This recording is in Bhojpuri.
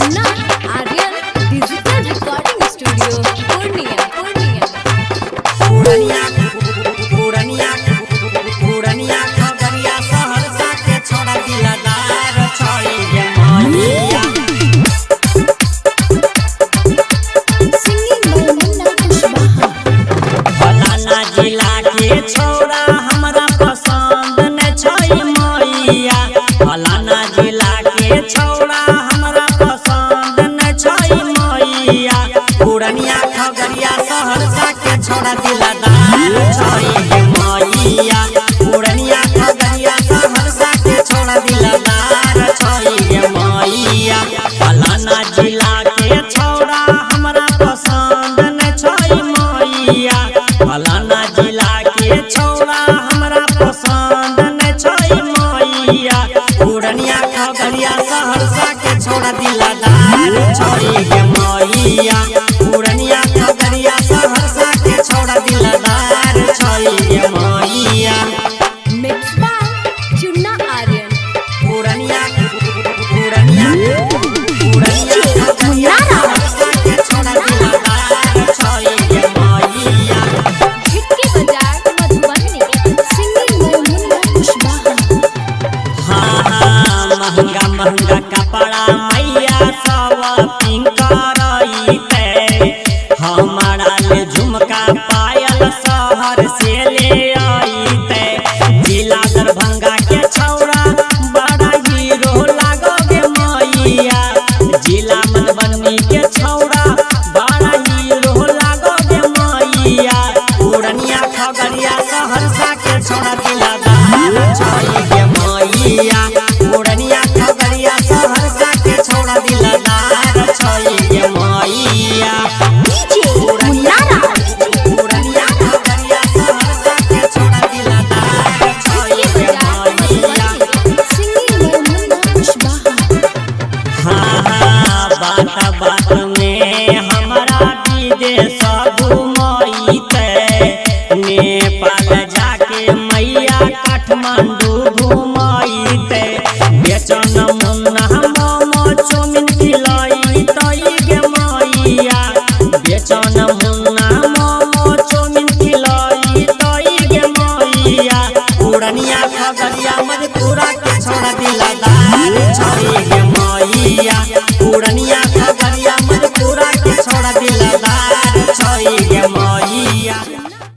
Chunna Aryan digital recording studio Purnia Purnia Purnia Khagaria Saharsa के छोड़ा दिलदार छई गे मैया सिंगिंग बाय मुन्ना कुशवाहा। फलाना जिला के छोड़ा हमरा पसंद न छई मैया फलाना जिला के छोड़ा हमरा पसंद न छई मैया पूर्णिया खगड़िया सहरसा के छोड़ा दिलदार छई गे मैया पूर्णिया खगड़िया सहरसा के छोड़ा दिलदार छई गे मैया फलाना जिला के छोड़ा हमरा पसंद न छई मैया फलाना जिला के छोड़ा हमरा पसंद न छई मैया पूर्णिया खगड़िया सहरसा के छोड़ा दिलदार छई गे मैया पूर्णिया खगड़िया सहरसा के छोड़ा दिलदार छई गे मैया मिक्स बाय चुन्ना आर्यन। पूर्णिया खगड़िया सहरसा के छोड़ा दिलदार छई गे मैया हिटके बाजार मधुबनी। सिंगिंग बाय मुन्ना कुशवाहा। हाँ महंगा महंगा कपड़ा मैया सब पिंकरइते हमारा ले झुमका पायल शहर से ले आइते जिला दरभंगा के छौड़ा बड़ा हीरो लागोगे मैया जिला मधुबनी के छौड़ा बड़ा हीरो लागोगे मैया पूर्णिया खगड़िया सहरसा के छौड़ा दिलदार छई गे मैया पूर्णिया खगड़िया सहरसा के छौड़ा दिलदार छई गे मैया पूर्णिया खगड़िया सहरसा के छौड़ा दिलदार छई गे मैया सिंगिंग बाय मुन्ना कुशवाहा। हाँ बात बात में हमारा विदेश घुमैते नेपाल जाके मैया काठमांडू घुमैते बेचन मुन्ना मोमो चौमिन खिलैते गे मैया बेचन मुन्ना मोमो चौमिन खिलैते गे मैया पूर्णिया खगड़िया मधेपुरा के छोड़ा दिला